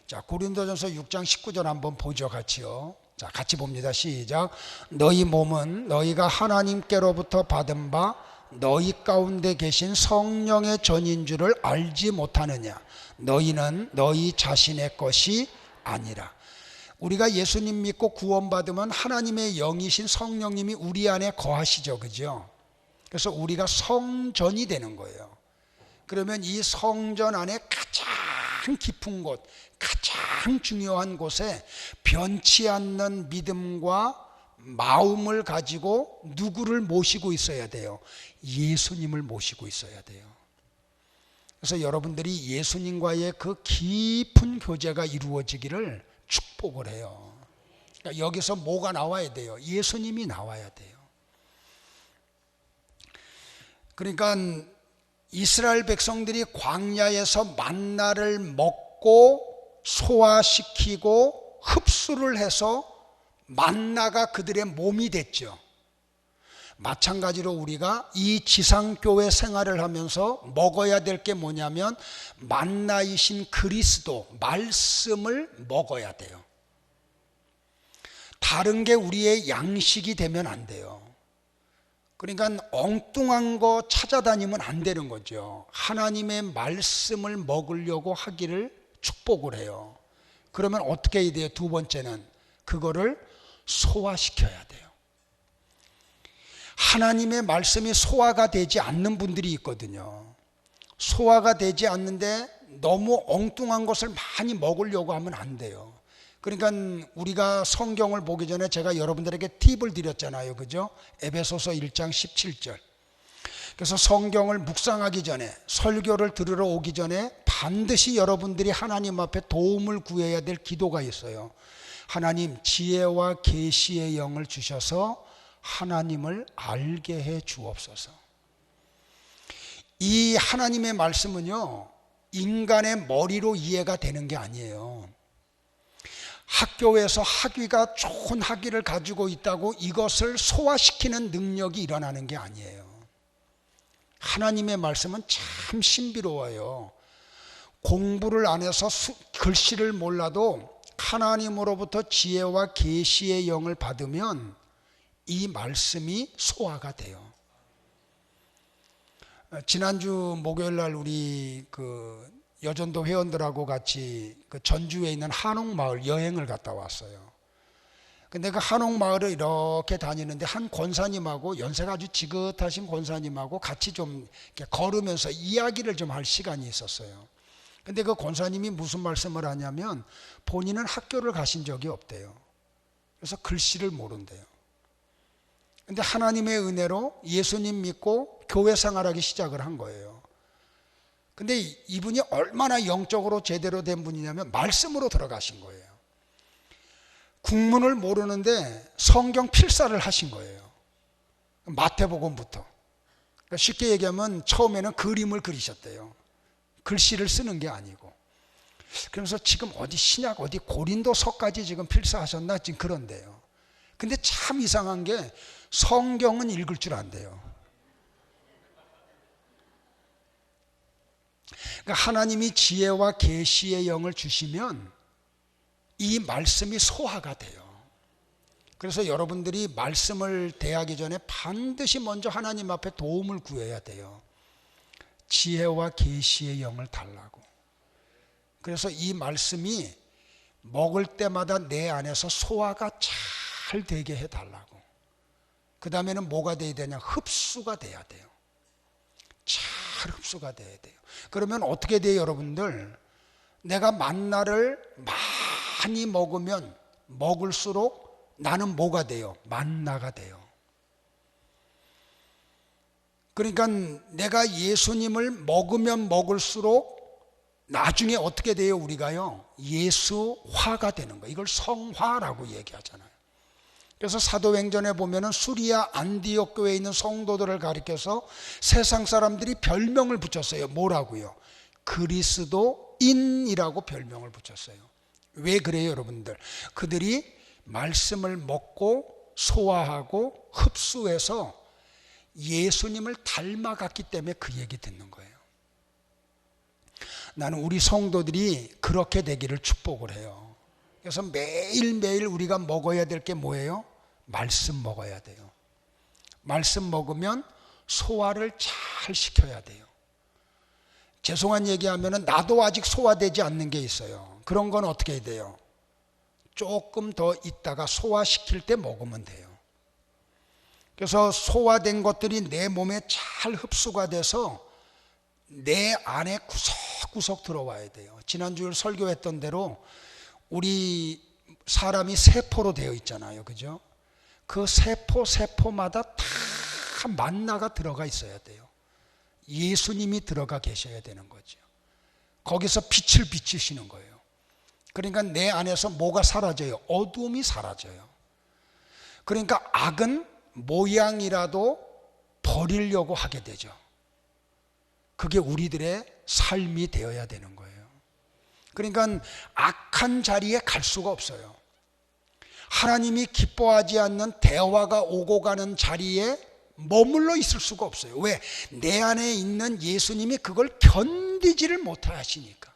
자, 고린도전서 6장 19절 한번 보죠, 같이요. 자, 같이 봅니다. 시작. 너희 몸은 너희가 하나님께로부터 받은 바 너희 가운데 계신 성령의 전인 줄을 알지 못하느냐. 너희는 너희 자신의 것이 아니라. 우리가 예수님 믿고 구원받으면 하나님의 영이신 성령님이 우리 안에 거하시죠. 그죠? 그래서 우리가 성전이 되는 거예요. 그러면 이 성전 안에 가장 깊은 곳, 가장 중요한 곳에 변치 않는 믿음과 마음을 가지고 누구를 모시고 있어야 돼요? 예수님을 모시고 있어야 돼요. 그래서 여러분들이 예수님과의 그 깊은 교제가 이루어지기를 축복을 해요. 그러니까 여기서 뭐가 나와야 돼요? 예수님이 나와야 돼요. 그러니까 이스라엘 백성들이 광야에서 만나를 먹고 소화시키고 흡수를 해서 만나가 그들의 몸이 됐죠. 마찬가지로 우리가 이 지상교회 생활을 하면서 먹어야 될 게 뭐냐면 만나이신 그리스도 말씀을 먹어야 돼요. 다른 게 우리의 양식이 되면 안 돼요. 그러니까 엉뚱한 거 찾아다니면 안 되는 거죠. 하나님의 말씀을 먹으려고 하기를 축복을 해요. 그러면 어떻게 해야 돼요? 두 번째는 그거를 소화시켜야 돼요. 하나님의 말씀이 소화가 되지 않는 분들이 있거든요. 소화가 되지 않는데 너무 엉뚱한 것을 많이 먹으려고 하면 안 돼요. 그러니까 우리가 성경을 보기 전에 제가 여러분들에게 팁을 드렸잖아요. 그죠? 에베소서 1장 17절. 그래서 성경을 묵상하기 전에, 설교를 들으러 오기 전에 반드시 여러분들이 하나님 앞에 도움을 구해야 될 기도가 있어요. 하나님, 지혜와 계시의 영을 주셔서 하나님을 알게 해 주옵소서. 이 하나님의 말씀은요, 인간의 머리로 이해가 되는 게 아니에요. 학교에서 학위가 좋은 학위를 가지고 있다고 이것을 소화시키는 능력이 일어나는 게 아니에요. 하나님의 말씀은 참 신비로워요. 공부를 안 해서 글씨를 몰라도 하나님으로부터 지혜와 계시의 영을 받으면 이 말씀이 소화가 돼요. 지난주 목요일 날 우리 여전도 회원들하고 같이 전주에 있는 한옥마을 여행을 갔다 왔어요. 근데 그 한옥마을을 이렇게 다니는데 한 권사님하고, 연세가 아주 지긋하신 권사님하고 같이 좀 이렇게 걸으면서 이야기를 좀 할 시간이 있었어요. 근데 그 권사님이 무슨 말씀을 하냐면 본인은 학교를 가신 적이 없대요. 그래서 글씨를 모른대요. 근데 하나님의 은혜로 예수님 믿고 교회 생활하기 시작을 한 거예요. 근데 이분이 얼마나 영적으로 제대로 된 분이냐면 말씀으로 들어가신 거예요. 국문을 모르는데 성경 필사를 하신 거예요. 마태복음부터. 그러니까 쉽게 얘기하면 처음에는 그림을 그리셨대요. 글씨를 쓰는 게 아니고. 그러면서 지금 어디 신약 어디 고린도서까지 지금 필사하셨나 지금 그런데요. 근데 참 이상한 게 성경은 읽을 줄 안대요. 그러니까 하나님이 지혜와 계시의 영을 주시면 이 말씀이 소화가 돼요. 그래서 여러분들이 말씀을 대하기 전에 반드시 먼저 하나님 앞에 도움을 구해야 돼요. 지혜와 계시의 영을 달라고. 그래서 이 말씀이 먹을 때마다 내 안에서 소화가 잘 되게 해달라고. 그 다음에는 뭐가 돼야 되냐? 흡수가 돼야 돼요. 잘 흡수가 돼야 돼요. 그러면 어떻게 돼요, 여러분들? 내가 만나를 많이 먹으면 먹을수록 나는 뭐가 돼요? 만나가 돼요. 그러니까 내가 예수님을 먹으면 먹을수록 나중에 어떻게 돼요, 우리가요? 예수화가 되는 거예요. 이걸 성화라고 얘기하잖아요. 그래서 사도행전에 보면은 수리아 안디옥 교회에 있는 성도들을 가리켜서 세상 사람들이 별명을 붙였어요. 뭐라고요? 그리스도인이라고 별명을 붙였어요. 왜 그래요, 여러분들? 그들이 말씀을 먹고 소화하고 흡수해서 예수님을 닮아갔기 때문에 그 얘기 듣는 거예요. 나는 우리 성도들이 그렇게 되기를 축복을 해요. 그래서 매일매일 우리가 먹어야 될 게 뭐예요? 말씀 먹어야 돼요. 말씀 먹으면 소화를 잘 시켜야 돼요. 죄송한 얘기하면 나도 아직 소화되지 않는 게 있어요. 그런 건 어떻게 해야 돼요? 조금 더 있다가 소화시킬 때 먹으면 돼요. 그래서 소화된 것들이 내 몸에 잘 흡수가 돼서 내 안에 구석구석 들어와야 돼요. 지난주에 설교했던 대로 우리 사람이 세포로 되어 있잖아요. 그죠? 그 세포마다 다 만나가 들어가 있어야 돼요. 예수님이 들어가 계셔야 되는 거죠. 거기서 빛을 비추시는 거예요. 그러니까 내 안에서 뭐가 사라져요? 어두움이 사라져요. 그러니까 악은 모양이라도 버리려고 하게 되죠. 그게 우리들의 삶이 되어야 되는 거예요. 그러니까 악한 자리에 갈 수가 없어요. 하나님이 기뻐하지 않는 대화가 오고 가는 자리에 머물러 있을 수가 없어요. 왜? 내 안에 있는 예수님이 그걸 견디지를 못하시니까.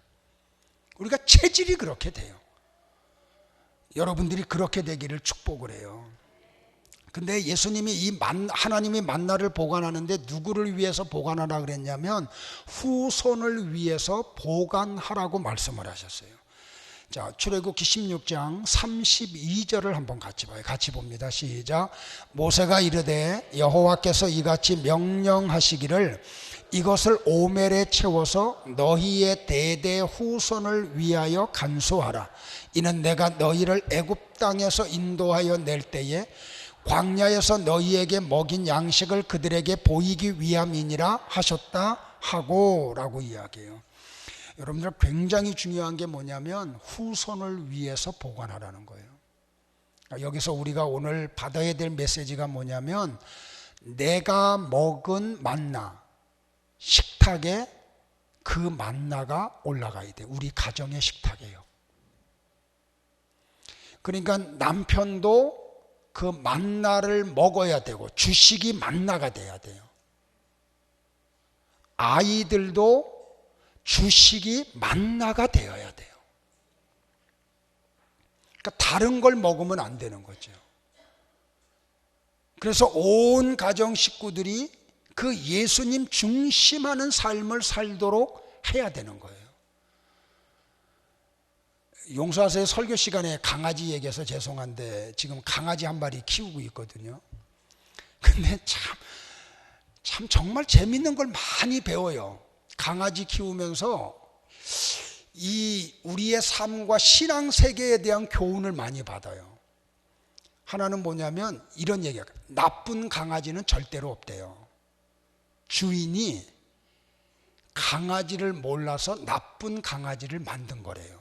우리가 체질이 그렇게 돼요. 여러분들이 그렇게 되기를 축복을 해요. 근데 예수님이 하나님이 만나를 보관하는데 누구를 위해서 보관하라 그랬냐면 후손을 위해서 보관하라고 말씀을 하셨어요. 자, 출애굽기 16장 32절을 한번 같이 봐요. 같이 봅니다. 시작. 모세가 이르되 여호와께서 이같이 명령하시기를 이것을 오멜에 채워서 너희의 대대 후손을 위하여 간수하라. 이는 내가 너희를 애굽 땅에서 인도하여 낼 때에 광야에서 너희에게 먹인 양식을 그들에게 보이기 위함이니라 하셨다 하고 라고 이야기해요. 여러분들 굉장히 중요한 게 뭐냐면 후손을 위해서 보관하라는 거예요. 여기서 우리가 오늘 받아야 될 메시지가 뭐냐면 내가 먹은 만나, 식탁에 그 만나가 올라가야 돼. 우리 가정의 식탁이에요. 그러니까 남편도 그 만나를 먹어야 되고 주식이 만나가 돼야 돼요. 아이들도 주식이 만나가 되어야 돼요. 그러니까 다른 걸 먹으면 안 되는 거죠. 그래서 온 가정 식구들이 그 예수님 중심하는 삶을 살도록 해야 되는 거예요. 용서하세요. 설교 시간에 강아지 얘기해서 죄송한데 지금 강아지 한 마리 키우고 있거든요. 근데 참 정말 재밌는 걸 많이 배워요. 강아지 키우면서 이 우리의 삶과 신앙 세계에 대한 교훈을 많이 받아요. 하나는 뭐냐면 이런 얘기야. 나쁜 강아지는 절대로 없대요. 주인이 강아지를 몰라서 나쁜 강아지를 만든 거래요.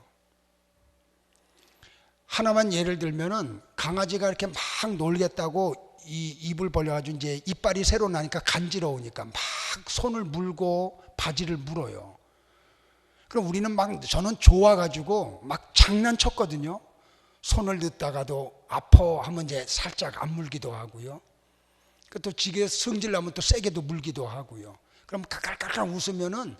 하나만 예를 들면은 강아지가 이렇게 막 놀겠다고 이 입을 벌려가지고 이제 이빨이 새로 나니까 간지러우니까 막 손을 물고 바지를 물어요. 그럼 우리는 저는 좋아가지고 막 장난쳤거든요. 손을 넣다가도 아파 하면 이제 살짝 안 물기도 하고요. 또 지게 성질 나면 또 세게도 물기도 하고요. 그럼 깔깔깔깔 웃으면은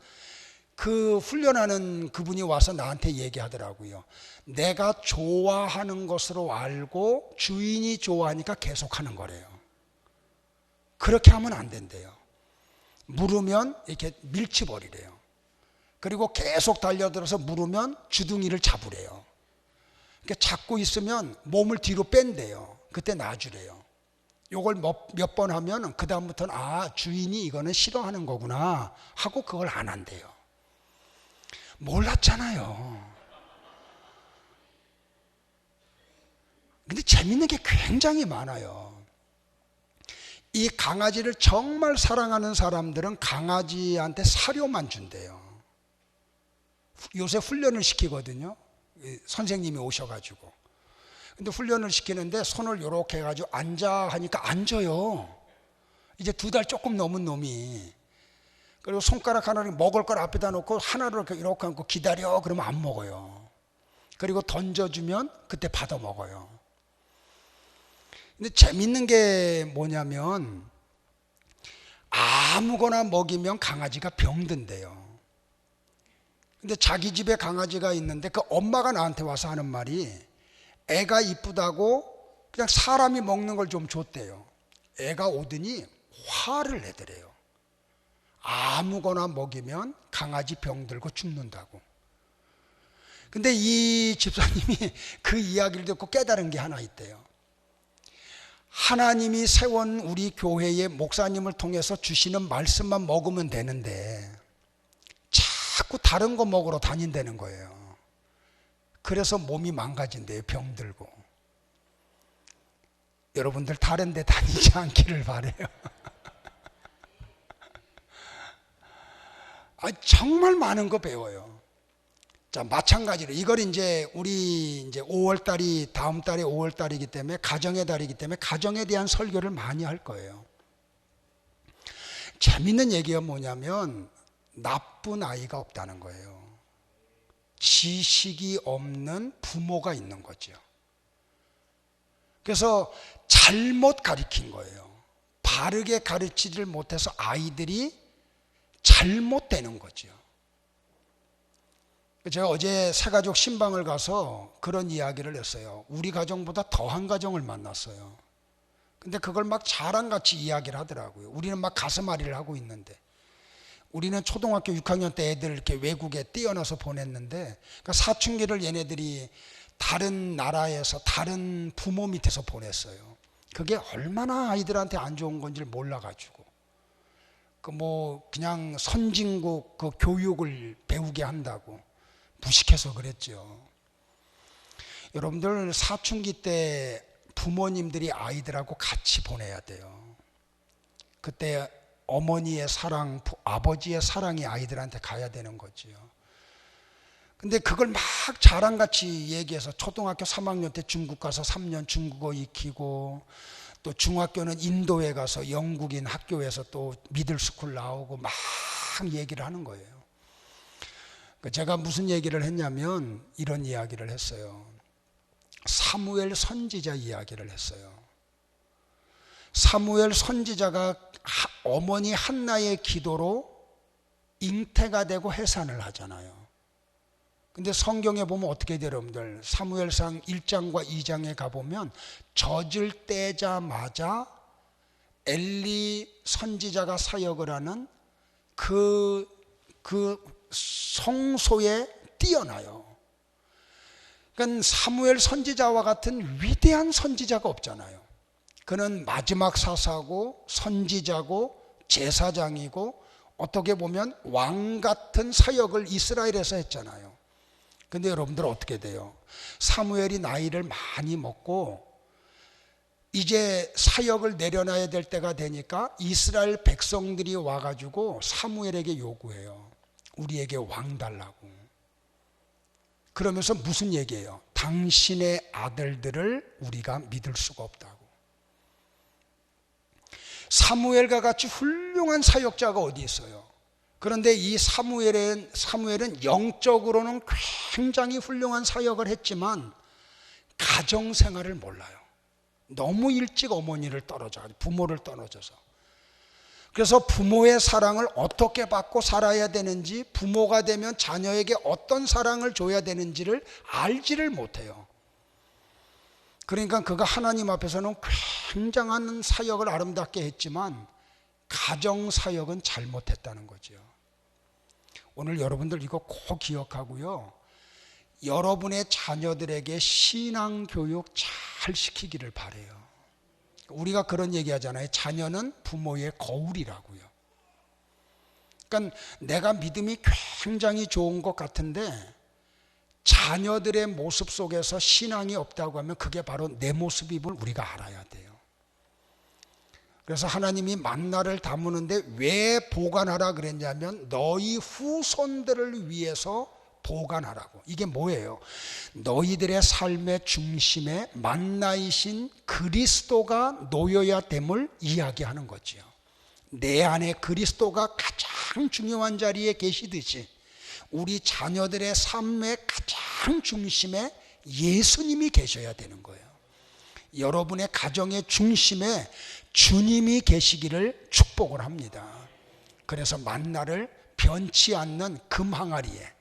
그 훈련하는 그분이 와서 나한테 얘기하더라고요. 내가 좋아하는 것으로 알고 주인이 좋아하니까 계속 하는 거래요. 그렇게 하면 안 된대요. 물으면 이렇게 밀치버리래요. 그리고 계속 달려들어서 물으면 주둥이를 잡으래요. 그러니까 잡고 있으면 몸을 뒤로 뺀대요. 그때 놔주래요. 요걸 몇 번 하면 그 다음부터는 주인이 이거는 싫어하는 거구나 하고 그걸 안 한대요. 몰랐잖아요. 근데 재밌는 게 굉장히 많아요. 이 강아지를 정말 사랑하는 사람들은 강아지한테 사료만 준대요. 요새 훈련을 시키거든요. 선생님이 오셔가지고. 근데 훈련을 시키는데 손을 이렇게 해가지고 앉아 하니까 앉아요. 이제 2달 조금 넘은 놈이. 그리고 손가락 하나를 먹을 걸 앞에다 놓고 하나를 이렇게 하고 기다려 그러면 안 먹어요. 그리고 던져주면 그때 받아 먹어요. 근데 재밌는 게 뭐냐면 아무거나 먹이면 강아지가 병든대요. 근데 자기 집에 강아지가 있는데 그 엄마가 나한테 와서 하는 말이 애가 이쁘다고 그냥 사람이 먹는 걸 좀 줬대요. 애가 오더니 화를 내더래요. 아무거나 먹이면 강아지 병들고 죽는다고. 근데 이 집사님이 그 이야기를 듣고 깨달은 게 하나 있대요. 하나님이 세운 우리 교회의 목사님을 통해서 주시는 말씀만 먹으면 되는데 자꾸 다른 거 먹으러 다닌다는 거예요. 그래서 몸이 망가진대요. 병들고. 여러분들 다른 데 다니지 않기를 바래요. 정말 많은 거 배워요. 자, 마찬가지로 이걸 우리 5월 달이 다음 달에 5월 달이기 때문에 가정의 달이기 때문에 가정에 대한 설교를 많이 할 거예요. 재밌는 얘기가 뭐냐면 나쁜 아이가 없다는 거예요. 지식이 없는 부모가 있는 거죠. 그래서 잘못 가르친 거예요. 바르게 가르치지를 못해서 아이들이 잘못되는 거죠. 제가 어제 새가족 신방을 가서 그런 이야기를 했어요. 우리 가정보다 더한 가정을 만났어요. 근데 그걸 막 자랑같이 이야기를 하더라고요. 우리는 막 가슴앓이를 하고 있는데 우리는 초등학교 6학년 때 애들 이렇게 외국에 띄어넣어서 보냈는데, 그러니까 사춘기를 얘네들이 다른 나라에서 다른 부모 밑에서 보냈어요. 그게 얼마나 아이들한테 안 좋은 건지를 몰라가지고 그냥 선진국 그 교육을 배우게 한다고 무식해서 그랬죠. 여러분들 사춘기 때 부모님들이 아이들하고 같이 보내야 돼요. 그때 어머니의 사랑, 아버지의 사랑이 아이들한테 가야 되는 거지요. 근데 그걸 막 자랑같이 얘기해서 초등학교 3학년 때 중국 가서 3년 중국어 익히고, 또 중학교는 인도에 가서 영국인 학교에서 또 미들스쿨 나오고 막 얘기를 하는 거예요. 제가 무슨 얘기를 했냐면 이런 이야기를 했어요. 사무엘 선지자 이야기를 했어요. 사무엘 선지자가 어머니 한나의 기도로 잉태가 되고 해산을 하잖아요. 근데 성경에 보면 어떻게 돼요, 여러분들? 사무엘상 1장과 2장에 가보면 젖을 떼자마자 엘리 선지자가 사역을 하는 그 성소에 뛰어나요. 그러니까 사무엘 선지자와 같은 위대한 선지자가 없잖아요. 그는 마지막 사사고 선지자고 제사장이고 어떻게 보면 왕 같은 사역을 이스라엘에서 했잖아요. 근데 여러분들 어떻게 돼요? 사무엘이 나이를 많이 먹고 이제 사역을 내려놔야 될 때가 되니까 이스라엘 백성들이 와가지고 사무엘에게 요구해요. 우리에게 왕 달라고. 그러면서 무슨 얘기예요? 당신의 아들들을 우리가 믿을 수가 없다고. 사무엘과 같이 훌륭한 사역자가 어디 있어요? 그런데 이 사무엘은 영적으로는 굉장히 훌륭한 사역을 했지만 가정생활을 몰라요. 너무 일찍 어머니를 부모를 떨어져서. 그래서 부모의 사랑을 어떻게 받고 살아야 되는지, 부모가 되면 자녀에게 어떤 사랑을 줘야 되는지를 알지를 못해요. 그러니까 그가 하나님 앞에서는 굉장한 사역을 아름답게 했지만 가정사역은 잘못했다는 거죠. 오늘 여러분들 이거 꼭 기억하고요. 여러분의 자녀들에게 신앙교육 잘 시키기를 바라요. 우리가 그런 얘기 하잖아요. 자녀는 부모의 거울이라고요. 그러니까 내가 믿음이 굉장히 좋은 것 같은데 자녀들의 모습 속에서 신앙이 없다고 하면 그게 바로 내 모습임을 우리가 알아야 돼요. 그래서 하나님이 만나를 담으는데 왜 보관하라 그랬냐면 너희 후손들을 위해서 보관하라고. 이게 뭐예요? 너희들의 삶의 중심에 만나이신 그리스도가 놓여야 됨을 이야기하는 거지요. 내 안에 그리스도가 가장 중요한 자리에 계시듯이 우리 자녀들의 삶의 가장 중심에 예수님이 계셔야 되는 거예요. 여러분의 가정의 중심에 주님이 계시기를 축복을 합니다. 그래서 만나를 변치 않는 금 항아리에,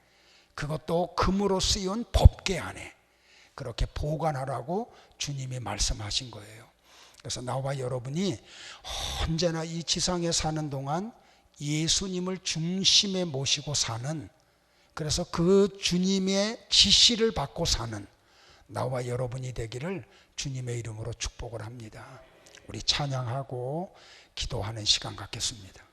그것도 금으로 쓰인 법궤 안에 그렇게 보관하라고 주님이 말씀하신 거예요. 그래서 나와 여러분이 언제나 이 지상에 사는 동안 예수님을 중심에 모시고 사는, 그래서 그 주님의 지시를 받고 사는 나와 여러분이 되기를 주님의 이름으로 축복을 합니다. 우리 찬양하고 기도하는 시간 갖겠습니다.